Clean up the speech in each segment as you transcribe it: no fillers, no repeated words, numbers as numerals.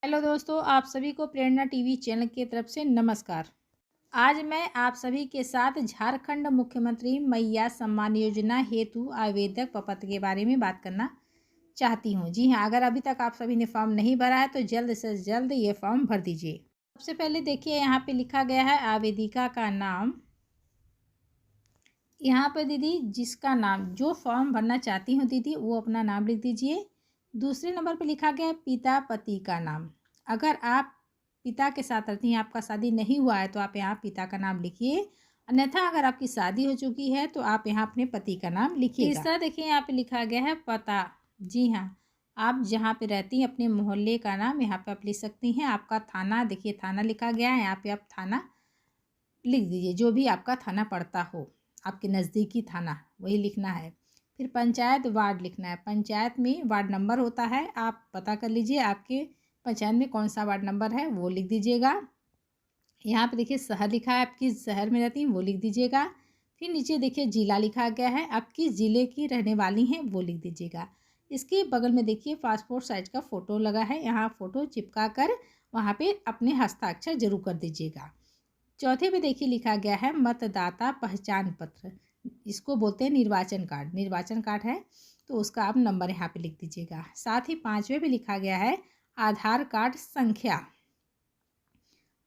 Hello दोस्तों, आप सभी को प्रेरणा टीवी चैनल की तरफ से नमस्कार। आज मैं आप सभी के साथ झारखंड मुख्यमंत्री मैया सम्मान योजना हेतु आवेदक प्रपत्र के बारे में बात करना चाहती हूँ। जी हाँ, अगर अभी तक आप सभी ने फॉर्म नहीं भरा है तो जल्द से जल्द ये फॉर्म भर दीजिए। सबसे पहले देखिए, यहाँ पे लिखा गया है आवेदिका का नाम। यहाँ पर दीदी जिसका नाम, जो फॉर्म भरना चाहती हूँ दीदी, वो अपना नाम लिख दीजिए। दूसरे नंबर पे लिखा गया है पिता पति का नाम। अगर आप पिता के साथ रहती हैं, आपका शादी नहीं हुआ है, तो आप यहाँ पिता का नाम लिखिए। अन्यथा अगर आपकी शादी हो चुकी है तो आप यहाँ अपने पति का नाम लिखिएगा। तीसरा देखिए, यहाँ पे लिखा गया है पता। जी हाँ, आप जहाँ पे रहती हैं अपने मोहल्ले का नाम यहाँ पे आप लिख सकती हैं। आपका थाना, देखिए थाना लिखा गया है, यहाँ पे आप थाना लिख दीजिए, जो भी आपका थाना पड़ता हो, आपके नज़दीकी थाना वही लिखना है। फिर पंचायत वार्ड लिखना है। पंचायत में वार्ड नंबर होता है, आप पता कर लीजिए आपके पंचायत में कौन सा वार्ड नंबर है, वो लिख दीजिएगा। यहाँ पे देखिए शहर लिखा है, आप किस शहर में रहती हैं वो लिख दीजिएगा। फिर नीचे देखिए जिला लिखा गया है, आप किस ज़िले की रहने वाली हैं वो लिख दीजिएगा। इसके बगल में देखिए पासपोर्ट साइज का फ़ोटो लगा है, यहाँ फ़ोटो चिपका कर वहाँ पे अपने हस्ताक्षर जरूर कर दीजिएगा। चौथे पे देखिए लिखा गया है मतदाता पहचान पत्र, इसको बोलते हैं निर्वाचन कार्ड। निर्वाचन कार्ड है तो उसका आप नंबर यहाँ पे लिख दीजिएगा। साथ ही पाँचवें पे लिखा गया है आधार कार्ड संख्या,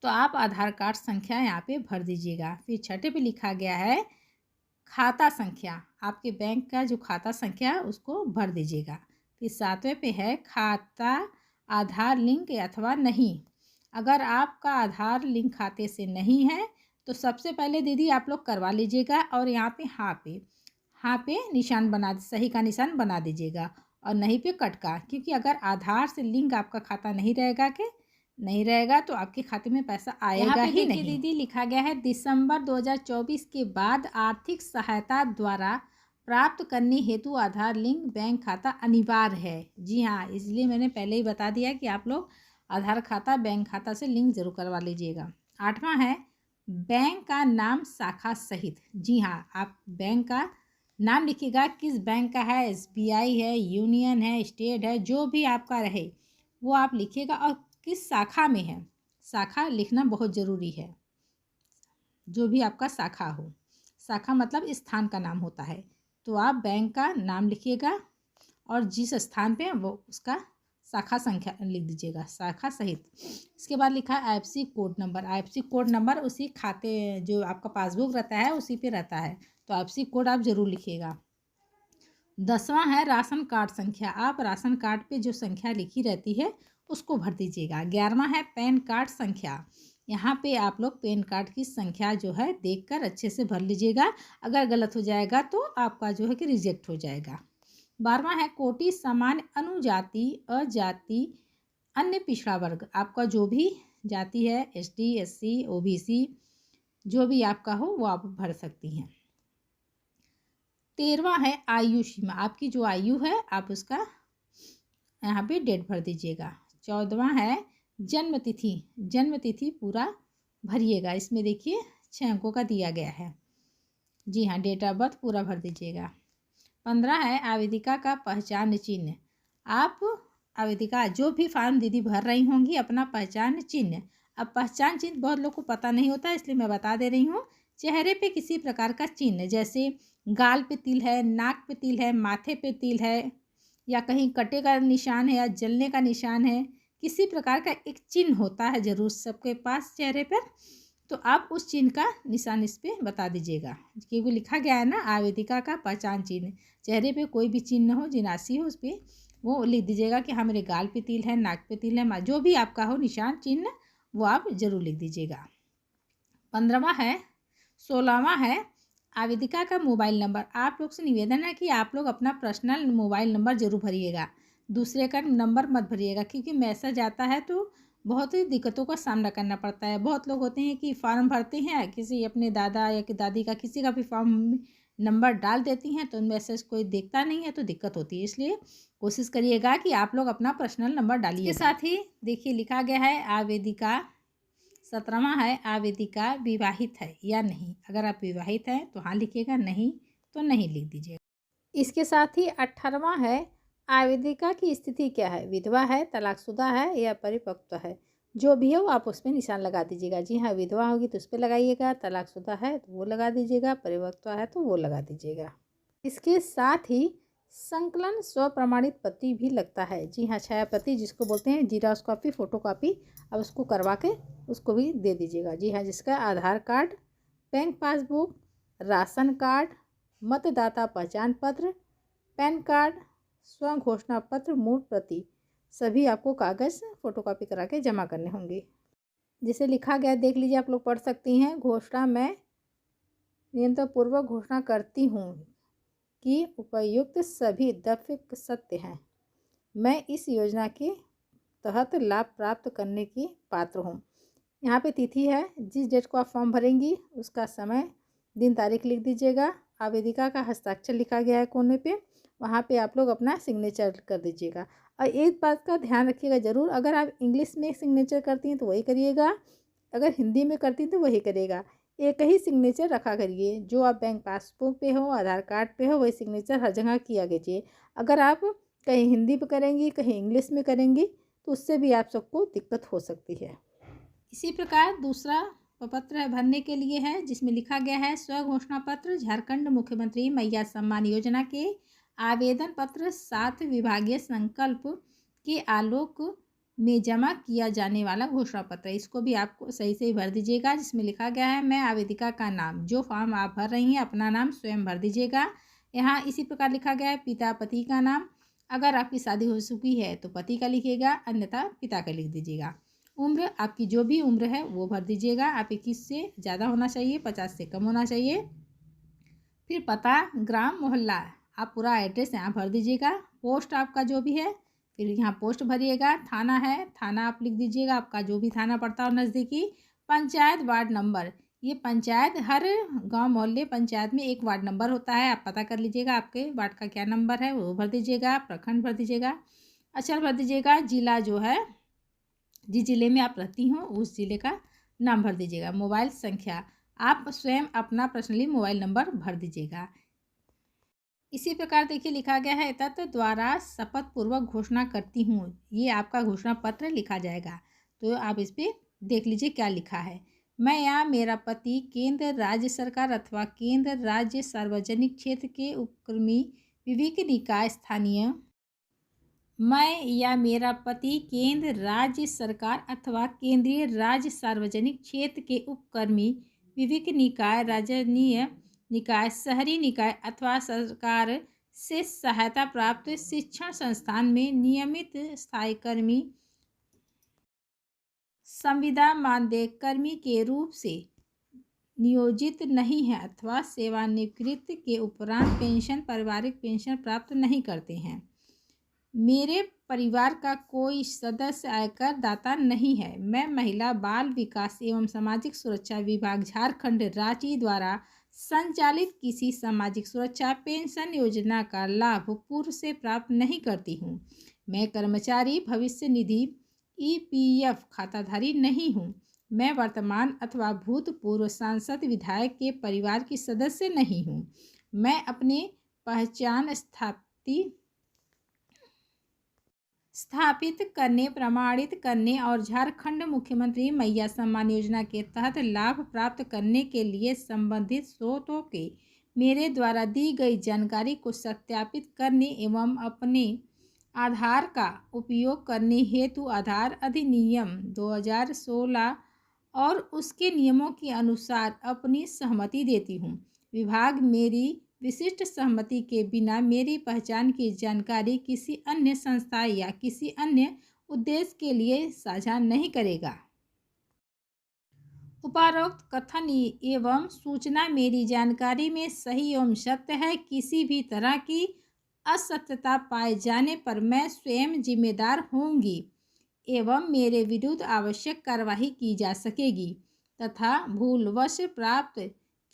तो आप आधार कार्ड संख्या यहाँ पे भर दीजिएगा। फिर छठे पे लिखा गया है खाता संख्या, आपके बैंक का जो खाता संख्या है उसको भर दीजिएगा। फिर सातवें पे है खाता आधार लिंक अथवा नहीं। अगर आपका आधार लिंक खाते से नहीं है तो सबसे पहले दीदी आप लोग करवा लीजिएगा और यहाँ पे हाँ पे निशान बना, सही का निशान बना दीजिएगा और नहीं पे कट का, क्योंकि अगर आधार से लिंक आपका खाता नहीं रहेगा तो आपके खाते में पैसा आएगा ही नहीं। दीदी लिखा गया है दिसंबर 2024 के बाद आर्थिक सहायता द्वारा प्राप्त करने हेतु आधार लिंक बैंक खाता अनिवार्य है। जी हाँ, इसलिए मैंने पहले ही बता दिया कि आप लोग आधार खाता बैंक खाता से लिंक जरूर करवा लीजिएगा। आठवां है बैंक का नाम शाखा सहित। जी हाँ, आप बैंक का नाम लिखिएगा, किस बैंक का है, SBI है, यूनियन है, स्टेट है, जो भी आपका रहे वो आप लिखिएगा और किस शाखा में है, शाखा लिखना बहुत ज़रूरी है। जो भी आपका शाखा हो, शाखा मतलब स्थान का नाम होता है, तो आप बैंक का नाम लिखिएगा और जिस स्थान पे वो उसका शाखा संख्या लिख दीजिएगा, शाखा सहित। इसके बाद लिखा है IFSC code number. IFSC code number उसी खाते, जो आपका पासबुक रहता है उसी पे रहता है, तो IFSC कोड आप ज़रूर लिखिएगा। 10वां है राशन कार्ड संख्या, आप राशन कार्ड पे जो संख्या लिखी रहती है उसको भर दीजिएगा। 11वां है पैन कार्ड संख्या, यहाँ पे आप लोग पैन कार्ड की संख्या जो है देखकर अच्छे से भर लीजिएगा, अगर गलत हो जाएगा तो आपका जो है कि रिजेक्ट हो जाएगा। 12वां है कोटि सामान्य अनुजाति अजाति अन्य पिछड़ा वर्ग, आपका जो भी जाति है ST SC OBC जो भी आपका हो वो आप भर सकती हैं। 13वां है आयु सीमा, आपकी जो आयु है आप उसका यहाँ पे डेट भर दीजिएगा। 14वां है जन्म तिथि पूरा भरिएगा, इसमें देखिए 6 अंकों का दिया गया है। जी हाँ, डेट ऑफ बर्थ पूरा भर दीजिएगा। 15 है आवेदिका का पहचान चिन्ह, आप आवेदिका जो भी फॉर्म दीदी भर रही होंगी अपना पहचान चिन्ह, अब पहचान चिन्ह बहुत लोग को पता नहीं होता है इसलिए मैं बता दे रही हूँ। चेहरे पे किसी प्रकार का चिन्ह, जैसे गाल पे तिल है, नाक पे तिल है, माथे पे तिल है, या कहीं कटे का निशान है या जलने का निशान है, किसी प्रकार का एक चिन्ह होता है जरूर सबके पास चेहरे पर, तो आप उस चिन्ह का निशान इस पर बता दीजिएगा, क्योंकि लिखा गया है ना आवेदिका का पहचान चिन्ह। चेहरे पे कोई भी चिन्ह हो, जिनासी हो, उस पर वो लिख दीजिएगा कि हाँ मेरे गाल पे तिल है, नाक पे तिल है, जो भी आपका हो निशान चिन्ह वो आप जरूर लिख दीजिएगा। 15वां है 16वां है आवेदिका का मोबाइल नंबर, आप लोग से निवेदन है कि आप लोग अपना पर्सनल मोबाइल नंबर जरूर भरिएगा, दूसरे का नंबर मत भरिएगा, क्योंकि मैसेज आता है तो बहुत ही दिक्कतों का सामना करना पड़ता है। बहुत लोग होते हैं कि फॉर्म भरते हैं, किसी अपने दादा या कि दादी का किसी का भी फॉर्म नंबर डाल देती हैं तो मैसेज कोई देखता नहीं है तो दिक्कत होती है, इसलिए कोशिश करिएगा कि आप लोग अपना पर्सनल नंबर डालिए। इसके साथ ही देखिए लिखा गया है आवेदिका, 17वां है आवेदिका विवाहित है या नहीं, अगर आप विवाहित हैं तो हाँ लिखिएगा, नहीं तो नहीं लिख दीजिएगा। इसके साथ ही 18वां है आवेदिका की स्थिति क्या है? विधवा है, तलाकशुदा है या परिपक्व है? जो भी हो आप उस पे निशान लगा दीजिएगा। जी हाँ, विधवा होगी तो उस पे लगाइएगा, तलाकशुदा है तो वो लगा दीजिएगा, परिपक्व है तो वो लगा दीजिएगा। इसके साथ ही संकलन स्वप्रमाणित पति भी लगता है। जी हाँ, छायाप्रति जिसको बोलते हैं, जीरोक्स कॉपी, फोटोकॉपी, अब उसको करवा के उसको भी दे दीजिएगा। जी हाँ, जिसका Aadhaar card, bank passbook, ration card, मतदाता पहचान पत्र, पैन कार्ड, स्व घोषणा पत्र मूल प्रति सभी आपको कागज़ फोटोकॉपी करा के जमा करने होंगे। जिसे लिखा गया देख लीजिए, आप लोग पढ़ सकती हैं। घोषणा मैं नियंत्रणपूर्वक घोषणा करती हूँ कि उपयुक्त सभी तथ्य सत्य हैं। मैं इस योजना के तहत लाभ प्राप्त करने की पात्र हूँ। यहाँ पे तिथि है, जिस डेट को आप फॉर्म भरेंगी उसका समय, दिन, तारीख लिख दीजिएगा। आवेदिका का हस्ताक्षर लिखा गया है कोने पे, वहाँ पे आप लोग अपना सिग्नेचर कर दीजिएगा। और एक बात का ध्यान रखिएगा ज़रूर, अगर आप इंग्लिश में सिग्नेचर करती हैं तो वही करिएगा, अगर हिंदी में करती हैं तो वही करिएगा। एक ही सिग्नेचर रखा करिए, जो आप बैंक पासबुक पे हो, आधार कार्ड पे हो, वही सिग्नेचर हर जगह किया कीजिए। अगर आप कहीं हिंदी पे करेंगी, कहीं इंग्लिश में करेंगी तो उससे भी आप सबको दिक्कत हो सकती है। इसी प्रकार दूसरा पत्र भरने के लिए है, जिसमें लिखा गया है स्व घोषणा पत्र झारखंड मुख्यमंत्री मैया सम्मान योजना के आवेदन पत्र 7 विभागीय संकल्प के आलोक में जमा किया जाने वाला घोषणा पत्र। इसको भी आपको सही से भर दीजिएगा, जिसमें लिखा गया है मैं आवेदिका का नाम, जो फॉर्म आप भर रही हैं अपना नाम स्वयं भर दीजिएगा। यहाँ इसी प्रकार लिखा गया है पिता पति का नाम, अगर आपकी शादी हो चुकी है तो पति का लिखिएगा, अन्यथा पिता का लिख दीजिएगा। उम्र, आपकी जो भी उम्र है वो भर दीजिएगा। आप 21 से ज़्यादा होना चाहिए, 50 से कम होना चाहिए। फिर पता, ग्राम, मोहल्ला, आप पूरा एड्रेस यहाँ भर दीजिएगा। पोस्ट आपका जो भी है, फिर यहाँ पोस्ट भरिएगा। थाना है, थाना आप लिख दीजिएगा, आपका जो भी थाना पड़ता हो नज़दीकी। पंचायत, वार्ड नंबर, ये पंचायत, हर गांव मोहल्ले पंचायत में एक वार्ड नंबर होता है, आप पता कर लीजिएगा आपके वार्ड का क्या नंबर है, वो भर दीजिएगा। प्रखंड भर दीजिएगा, अक्षर भर दीजिएगा। जिला जो है, जिस ज़िले में आप रहती हो उस ज़िले का नाम भर दीजिएगा। मोबाइल संख्या, आप स्वयं अपना पर्सनली मोबाइल नंबर भर दीजिएगा। इसी प्रकार देखिए लिखा गया है तत् द्वारा शपथ पूर्वक घोषणा करती हूँ, ये आपका घोषणा पत्र लिखा जाएगा। तो आप इस पर देख लीजिए क्या लिखा है। मैं या मेरा पति केंद्र राज्य सरकार अथवा केंद्र राज्य सार्वजनिक क्षेत्र के उपक्रमी विवेक निकाय स्थानीय, मैं या मेरा पति केंद्र राज्य सरकार अथवा केंद्रीय राज्य सार्वजनिक क्षेत्र के उपक्रमी विविध निकाय, राज्यनीय निकाय, शहरी निकाय अथवा सरकार से सहायता प्राप्त शिक्षण संस्थान में नियमित स्थायी कर्मी, संविदा मानदेय कर्मी के रूप से नियोजित नहीं है अथवा सेवानिवृत्ति के उपरांत पेंशन, पारिवारिक पेंशन प्राप्त नहीं करते हैं। मेरे परिवार का कोई सदस्य आयकर दाता नहीं है। मैं महिला बाल विकास एवं सामाजिक सुरक्षा विभाग झारखंड रांची द्वारा संचालित किसी सामाजिक सुरक्षा पेंशन योजना का लाभ पूर्व से प्राप्त नहीं करती हूँ। मैं कर्मचारी भविष्य निधि EPF खाताधारी नहीं हूँ। मैं वर्तमान अथवा भूतपूर्व सांसद विधायक के परिवार की सदस्य नहीं हूँ। मैं अपने पहचान स्थापित करने, प्रमाणित करने और झारखंड मुख्यमंत्री मैया सम्मान योजना के तहत लाभ प्राप्त करने के लिए संबंधित स्रोतों के मेरे द्वारा दी गई जानकारी को सत्यापित करने एवं अपने आधार का उपयोग करने हेतु आधार अधिनियम 2016 और उसके नियमों के अनुसार अपनी सहमति देती हूँ। विभाग मेरी विशिष्ट सहमति के बिना मेरी पहचान की जानकारी किसी अन्य संस्था या किसी अन्य उद्देश्य के लिए साझा नहीं करेगा। उपरोक्त कथन एवं सूचना मेरी जानकारी में सही एवं सत्य है। किसी भी तरह की असत्यता पाए जाने पर मैं स्वयं जिम्मेदार होंगी एवं मेरे विरुद्ध आवश्यक कार्रवाई की जा सकेगी तथा भूलवश प्राप्त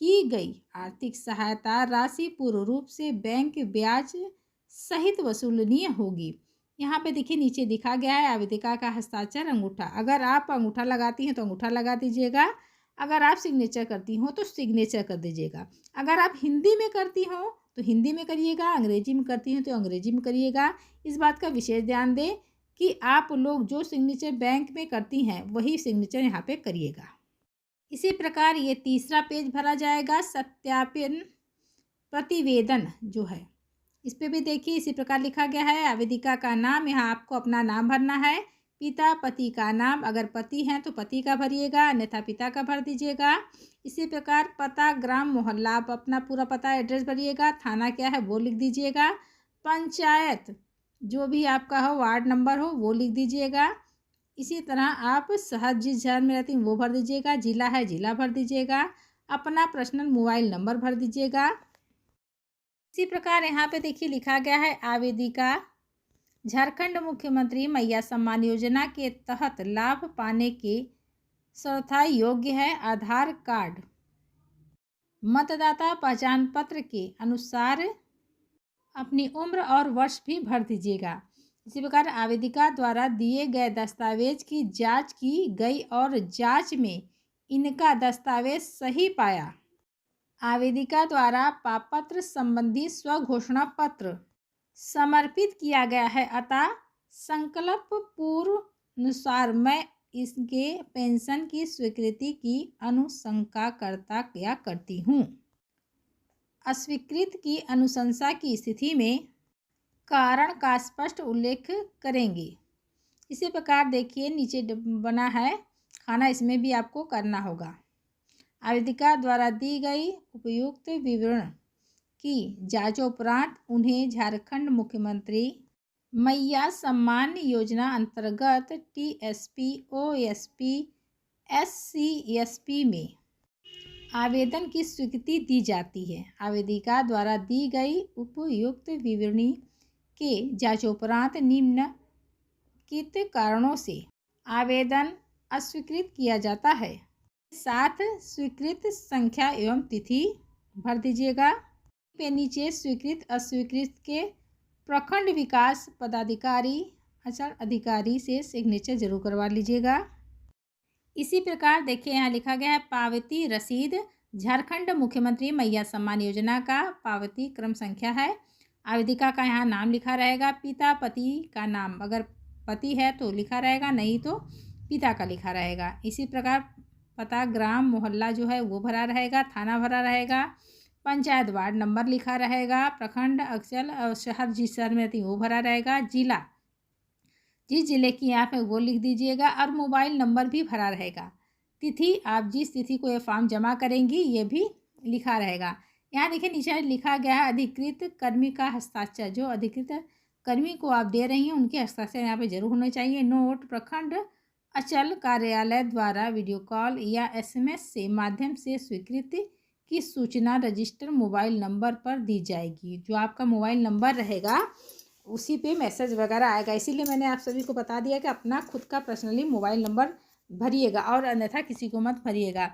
की गई आर्थिक सहायता राशि पूर्ण रूप से बैंक ब्याज सहित वसूलनीय होगी। यहाँ पे देखिए नीचे दिखा गया है आवेदिका का हस्ताक्षर, अंगूठा। अगर आप अंगूठा लगाती हैं तो अंगूठा लगा दीजिएगा, अगर आप सिग्नेचर करती हो तो सिग्नेचर कर दीजिएगा। अगर आप हिंदी में करती हो तो हिंदी में करिएगा, अंग्रेजी में करती हैं तो अंग्रेजी में करिएगा। इस बात का विशेष ध्यान दें कि आप लोग जो सिग्नेचर बैंक में करती हैं वही सिग्नेचर यहाँ पे करिएगा। इसी प्रकार ये तीसरा पेज भरा जाएगा, सत्यापन प्रतिवेदन जो है, इस पे भी देखिए इसी प्रकार लिखा गया है। आवेदिका का नाम, यहाँ आपको अपना नाम भरना है। पिता पति का नाम, अगर पति हैं तो पति का भरिएगा, अन्यथा पिता का भर दीजिएगा। इसी प्रकार पता, ग्राम, मोहल्ला, आप अपना पूरा पता एड्रेस भरिएगा। थाना क्या है वो लिख दीजिएगा। पंचायत जो भी आपका हो, वार्ड नंबर हो वो लिख दीजिएगा। इसी तरह आप शहर जिस शहर में रहती हैं वो भर दीजिएगा। जिला है जिला भर दीजिएगा। अपना पर्सनल मोबाइल नंबर भर दीजिएगा। इसी प्रकार यहाँ पे देखिए लिखा गया है, आवेदिका झारखंड मुख्यमंत्री मैया सम्मान योजना के तहत लाभ पाने के सर्वथा योग्य है। आधार कार्ड, मतदाता पहचान पत्र के अनुसार अपनी उम्र और वर्ष भी भर दीजिएगा। इसी प्रकार आवेदिका द्वारा दिए गए दस्तावेज की जांच की गई और जांच में इनका दस्तावेज सही पाया। आवेदिका द्वारा पापत्र संबंधी स्वघोषणा पत्र समर्पित किया गया है, अतः संकल्प पूर्व अनुसार मैं इसके पेंशन की स्वीकृति की अनुशंसा करता या करती हूँ। अस्वीकृत की अनुशंसा की स्थिति में कारण का स्पष्ट उल्लेख करेंगे। इसी प्रकार देखिए नीचे बना है खाना, इसमें भी आपको करना होगा। आवेदिका द्वारा दी गई उपयुक्त विवरण की जांच उपरांत उन्हें झारखंड मुख्यमंत्री मैया सम्मान योजना अंतर्गत टीएसपी, ओएसपी, एससी/एसपी में आवेदन की स्वीकृति दी जाती है। आवेदिका द्वारा दी गई उपयुक्त विवरणी के जांच उपरांत निम्नलिखित कारणों से आवेदन अस्वीकृत किया जाता है। साथ स्वीकृत संख्या एवं तिथि भर दीजिएगा। पे नीचे स्वीकृत अस्वीकृत के प्रखंड विकास पदाधिकारी अचल अधिकारी से सिग्नेचर जरूर करवा लीजिएगा। इसी प्रकार देखिए यहाँ लिखा गया है, पावती रसीद झारखंड मुख्यमंत्री मैया सम्मान योजना का पावती क्रम संख्या है। आवेदिका का यहाँ नाम लिखा रहेगा। पिता पति का नाम, अगर पति है तो लिखा रहेगा, नहीं तो पिता का लिखा रहेगा। इसी प्रकार पता, ग्राम, मोहल्ला जो है वो भरा रहेगा। थाना भरा रहेगा। पंचायत, वार्ड नंबर लिखा रहेगा। प्रखंड, अंचल और शहर जिस शहर में रहती है वो भरा रहेगा। जिला जिस जिले की आप है वो लिख दीजिएगा और मोबाइल नंबर भी भरा रहेगा। तिथि, आप जिस तिथि को ये फॉर्म जमा करेंगी ये भी लिखा रहेगा। यहाँ देखिए नीचे लिखा गया है, अधिकृत कर्मी का हस्ताक्षर, जो अधिकृत कर्मी को आप दे रही हैं उनके हस्ताक्षर यहाँ पे जरूर होने चाहिए। नोट, प्रखंड अचल कार्यालय द्वारा वीडियो कॉल या एसएमएस से माध्यम से स्वीकृति की सूचना रजिस्टर मोबाइल नंबर पर दी जाएगी। जो आपका मोबाइल नंबर रहेगा उसी पे मैसेज वगैरह आएगा। इसीलिए मैंने आप सभी को बता दिया कि अपना खुद का पर्सनली मोबाइल नंबर भरिएगा और अन्यथा किसी को मत भरिएगा।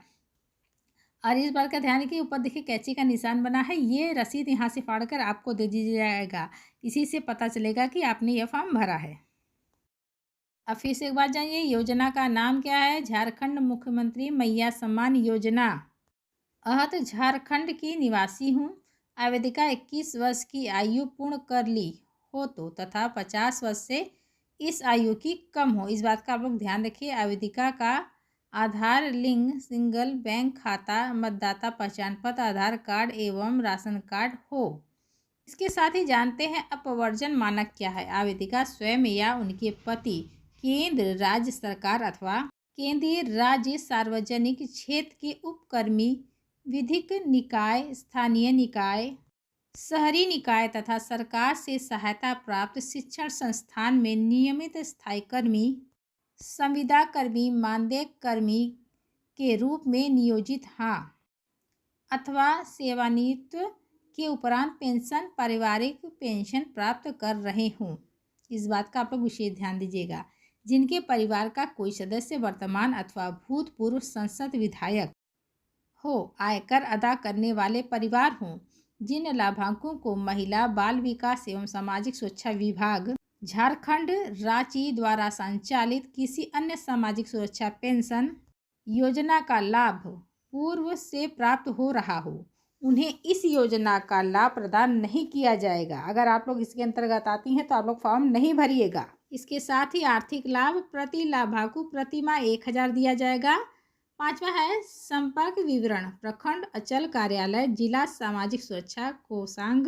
और इस बात का ध्यान रखिए, ऊपर देखिए कैंची का निशान बना है, ये रसीद यहाँ से फाड़ कर आपको दे दी जाएगा। इसी से पता चलेगा कि आपने यह फॉर्म भरा है। अब फिर से एक बार जानिए, योजना का नाम क्या है? झारखंड मुख्यमंत्री मैया सम्मान योजना। अहत झारखंड की निवासी हूँ। आवेदिका 21 वर्ष की आयु पूर्ण कर ली हो तो तथा 50 वर्ष से इस आयु की कम हो। इस बात का आप लोग ध्यान रखिए। आवेदिका का आधार लिंक सिंगल बैंक खाता, मतदाता पहचान पत्र, आधार कार्ड एवं राशन कार्ड हो। इसके साथ ही जानते हैं अपवर्जन मानक क्या है। आवेदिका स्वयं या उनके पति केंद्र राज्य सरकार अथवा केंद्रीय राज्य सार्वजनिक क्षेत्र के उपकर्मी, विधिक निकाय, स्थानीय निकाय, शहरी निकाय तथा सरकार से सहायता प्राप्त शिक्षण संस्थान में नियमित स्थायी कर्मी, संविदा कर्मी, मानदेय कर्मी के रूप में नियोजित हाँ अथवा सेवानिवृत्त के उपरांत पेंशन, पारिवारिक पेंशन प्राप्त कर रहे हों। इस बात का आप लोग विशेष ध्यान दीजिएगा। जिनके परिवार का कोई सदस्य वर्तमान अथवा भूतपूर्व संसद विधायक हो, आयकर अदा करने वाले परिवार हों, जिन लाभांकों को महिला बाल विकास एवं सामाजिक सुरक्षा विभाग झारखंड राज्य द्वारा संचालित किसी अन्य सामाजिक सुरक्षा पेंशन योजना का लाभ पूर्व से प्राप्त हो रहा हो, उन्हें इस योजना का लाभ प्रदान नहीं किया जाएगा। अगर आप लोग इसके अंतर्गत आती हैं तो आप लोग फॉर्म नहीं भरिएगा। इसके साथ ही आर्थिक लाभ प्रति लाभार्थी प्रति माह 1000 दिया जाएगा। 5वां है संपर्क विवरण प्रखंड अचल कार्यालय जिला सामाजिक सुरक्षा कोषांग।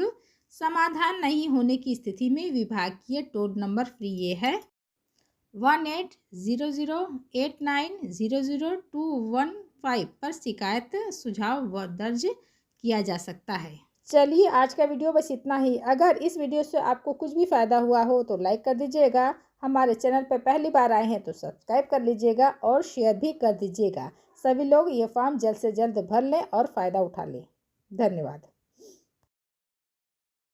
समाधान नहीं होने की स्थिति में विभागीय टोल नंबर फ्री ये है 180089000215 पर शिकायत सुझाव व दर्ज किया जा सकता है। चलिए आज का वीडियो बस इतना ही। अगर इस वीडियो से आपको कुछ भी फ़ायदा हुआ हो तो लाइक कर दीजिएगा। हमारे चैनल पर पहली बार आए हैं तो सब्सक्राइब कर लीजिएगा और शेयर भी कर दीजिएगा। सभी लोग ये फॉर्म जल्द से जल्द भर लें और फ़ायदा उठा लें। धन्यवाद।